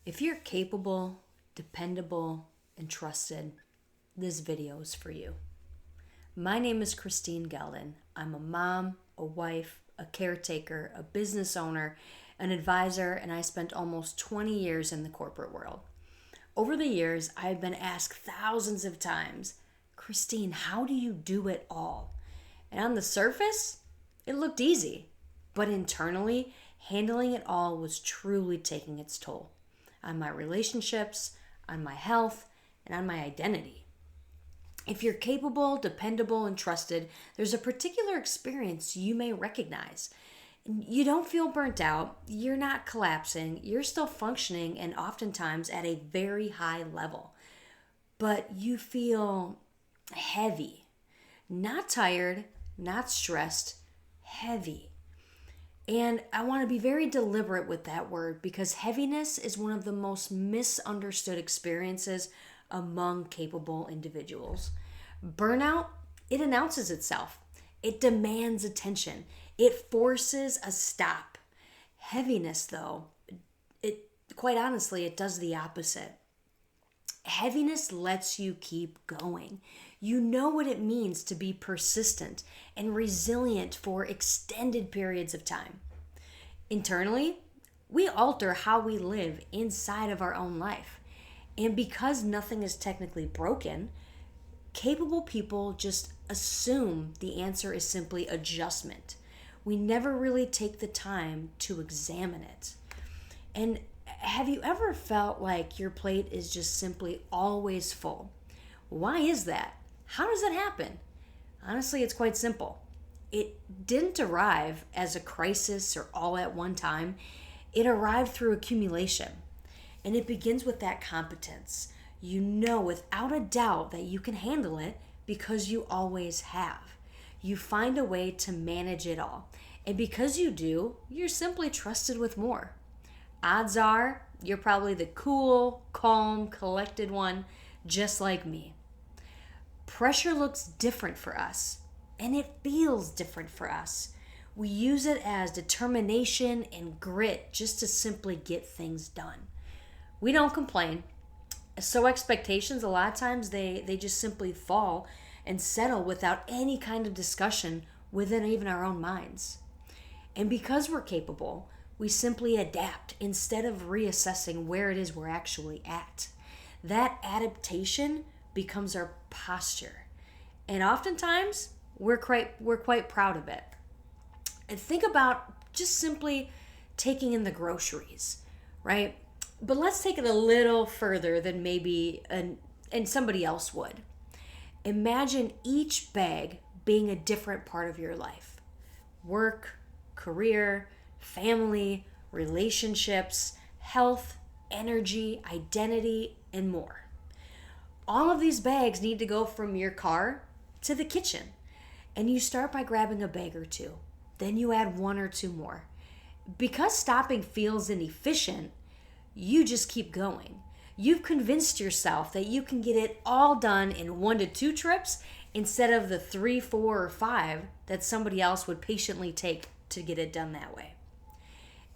If you're capable, dependable, and trusted, this video is for you. My name is Christine Geldon. I'm a mom, a wife, a caretaker, a business owner, an advisor, and I spent almost 20 years in the corporate world. Over the years, I've been asked thousands of times, Christine, how do you do it all? And on the surface, it looked easy, but internally, handling it all was truly taking its toll on my relationships, on my health, and on my identity. If you're capable, dependable, and trusted, there's a particular experience you may recognize. You don't feel burnt out, you're not collapsing, you're still functioning and oftentimes at a very high level. But you feel heavy, not tired, not stressed, heavy. And I want to be very deliberate with that word because heaviness is one of the most misunderstood experiences among capable individuals. Burnout, it announces itself. It demands attention. It forces a stop. Heaviness, though, quite honestly, it does the opposite. Heaviness lets you keep going. You know what it means to be persistent and resilient for extended periods of time. Internally, we alter how we live inside of our own life. And because nothing is technically broken, capable people just assume the answer is simply adjustment. We never really take the time to examine it. And have you ever felt like your plate is just simply always full? Why is that? How does that happen? Honestly, it's quite simple. It didn't arrive as a crisis or all at one time. It arrived through accumulation. And it begins with that competence. You know without a doubt that you can handle it because you always have. You find a way to manage it all. And because you do, you're simply trusted with more. Odds are you're probably the cool, calm, collected one, just like me. Pressure looks different for us, and it feels different for us. We use it as determination and grit just to simply get things done. We don't complain. So expectations, a lot of times, they just simply fall and settle without any kind of discussion within even our own minds. And because we're capable, we simply adapt instead of reassessing where it is we're actually at. That adaptation becomes our posture. And oftentimes, we're quite proud of it. And think about just simply taking in the groceries, right? But let's take it a little further than maybe and somebody else would. Imagine each bag being a different part of your life. Work, career, family, relationships, health, energy, identity, and more. All of these bags need to go from your car to the kitchen. And you start by grabbing a bag or two. Then you add one or two more. Because stopping feels inefficient, you just keep going. You've convinced yourself that you can get it all done in 1 to 2 trips instead of the 3, 4, or 5 that somebody else would patiently take to get it done that way.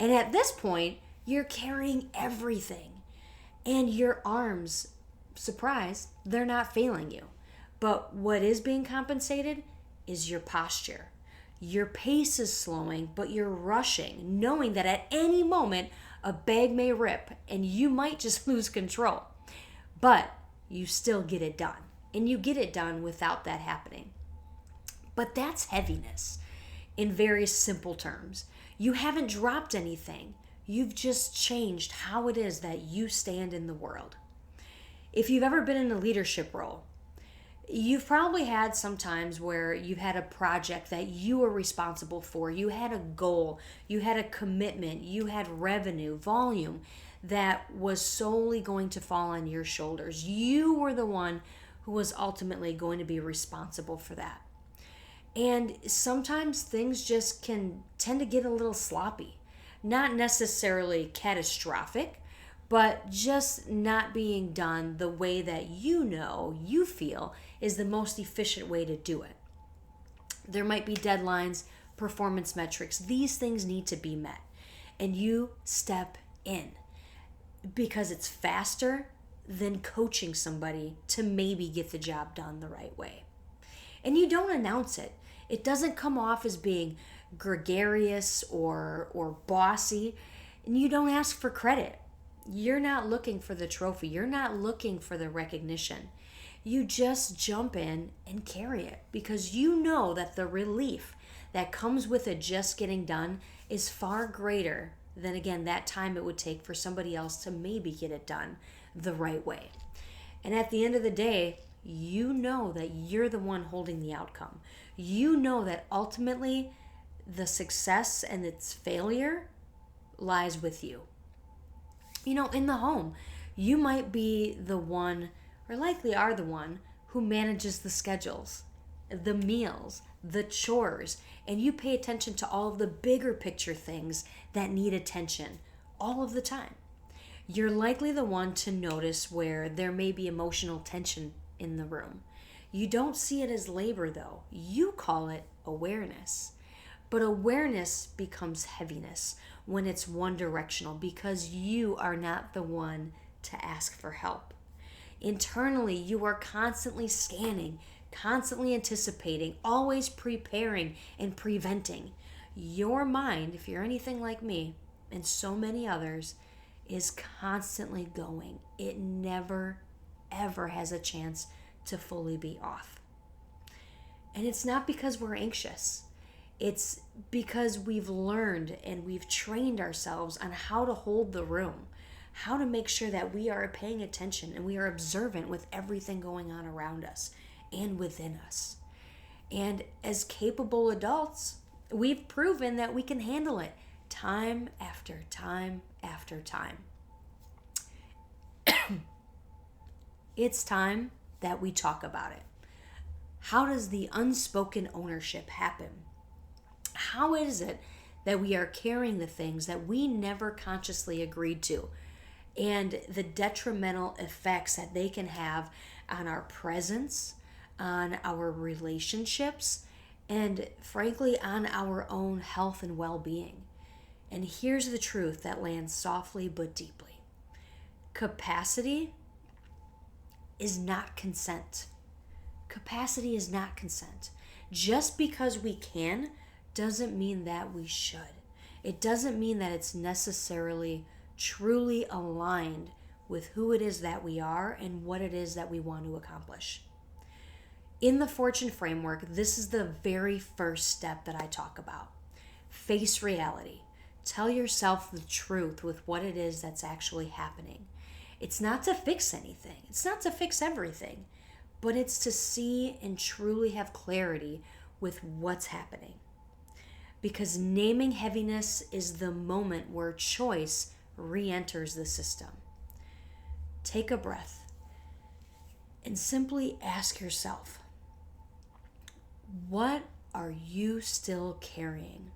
And at this point, you're carrying everything. And your arms, surprise, they're not failing you. But what is being compensated is your posture. Your pace is slowing, but you're rushing, knowing that at any moment, a bag may rip and you might just lose control. But you still get it done. And you get it done without that happening. But that's heaviness in very simple terms. You haven't dropped anything. You've just changed how it is that you stand in the world. If you've ever been in a leadership role, you've probably had some times where you've had a project that you were responsible for. You had a goal, you had a commitment, you had revenue, volume that was solely going to fall on your shoulders. You were the one who was ultimately going to be responsible for that. And sometimes things just can tend to get a little sloppy. Not necessarily catastrophic, but just not being done the way that you feel is the most efficient way to do it. There might be deadlines, performance metrics. These things need to be met. And you step in. because it's faster than coaching somebody to maybe get the job done the right way. And you don't announce it. It doesn't come off as being gregarious or bossy, and you don't ask for credit. You're not looking for the trophy. You're not looking for the recognition. You just jump in and carry it because you know that the relief that comes with it just getting done is far greater than, again, that time it would take for somebody else to maybe get it done the right way. And at the end of the day, you know that you're the one holding the outcome. You know that ultimately the success and its failure lies with you. You know, in the home, you might be the one, or likely are the one, who manages the schedules, the meals, the chores, and you pay attention to all of the bigger picture things that need attention all of the time. You're likely the one to notice where there may be emotional tension in the room. You don't see it as labor, though. You call it awareness. But awareness becomes heaviness when it's one directional because you are not the one to ask for help. Internally, you are constantly scanning, constantly anticipating, always preparing and preventing. Your mind, if you're anything like me and so many others, is constantly going. It never, ever has a chance to fully be off. And it's not because we're anxious. It's because we've learned and we've trained ourselves on how to hold the room, how to make sure that we are paying attention and we are observant with everything going on around us and within us. And as capable adults, we've proven that we can handle it time after time after time. It's time that we talk about it. How does the unspoken ownership happen? How is it that we are carrying the things that we never consciously agreed to and the detrimental effects that they can have on our presence, on our relationships, and frankly, on our own health and well-being? And here's the truth that lands softly but deeply. Capacity is not consent. Capacity is not consent. Just because we can doesn't mean that we should. It doesn't mean that it's necessarily truly aligned with who it is that we are and what it is that we want to accomplish. In the Fortune framework, this is the very first step that I talk about. Face reality. Tell yourself the truth with what it is that's actually happening. It's not to fix anything. It's not to fix everything, but it's to see and truly have clarity with what's happening. Because naming heaviness is the moment where choice re-enters the system. Take a breath and simply ask yourself, what are you still carrying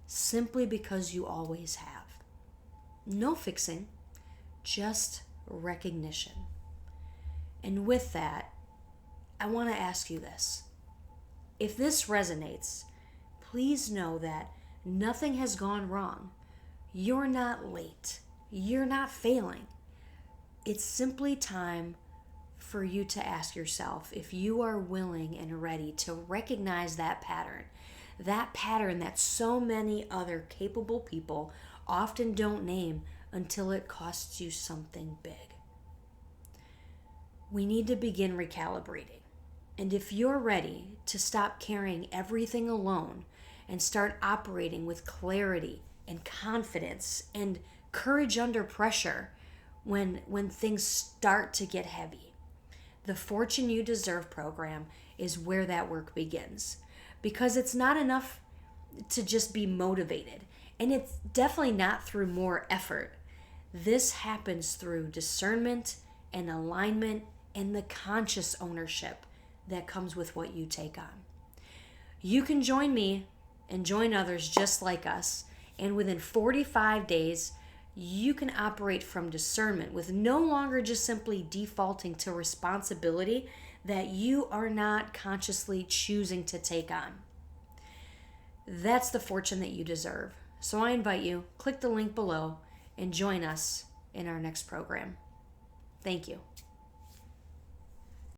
simply because you always have? No fixing, just recognition. And with that, I want to ask you this. If this resonates, please know that nothing has gone wrong. You're not late. You're not failing. It's simply time for you to ask yourself if you are willing and ready to recognize that pattern that so many other capable people often don't name until it costs you something big. We need to begin recalibrating. And if you're ready to stop carrying everything alone and start operating with clarity and confidence and courage under pressure when things start to get heavy, the Fortune You Deserve program is where that work begins. Because it's not enough to just be motivated. And it's definitely not through more effort. This happens through discernment and alignment and the conscious ownership that comes with what you take on. You can join me and join others just like us, and within 45 days, you can operate from discernment with no longer just simply defaulting to responsibility that you are not consciously choosing to take on. That's the fortune that you deserve. So I invite you, click the link below and join us in our next program. Thank you.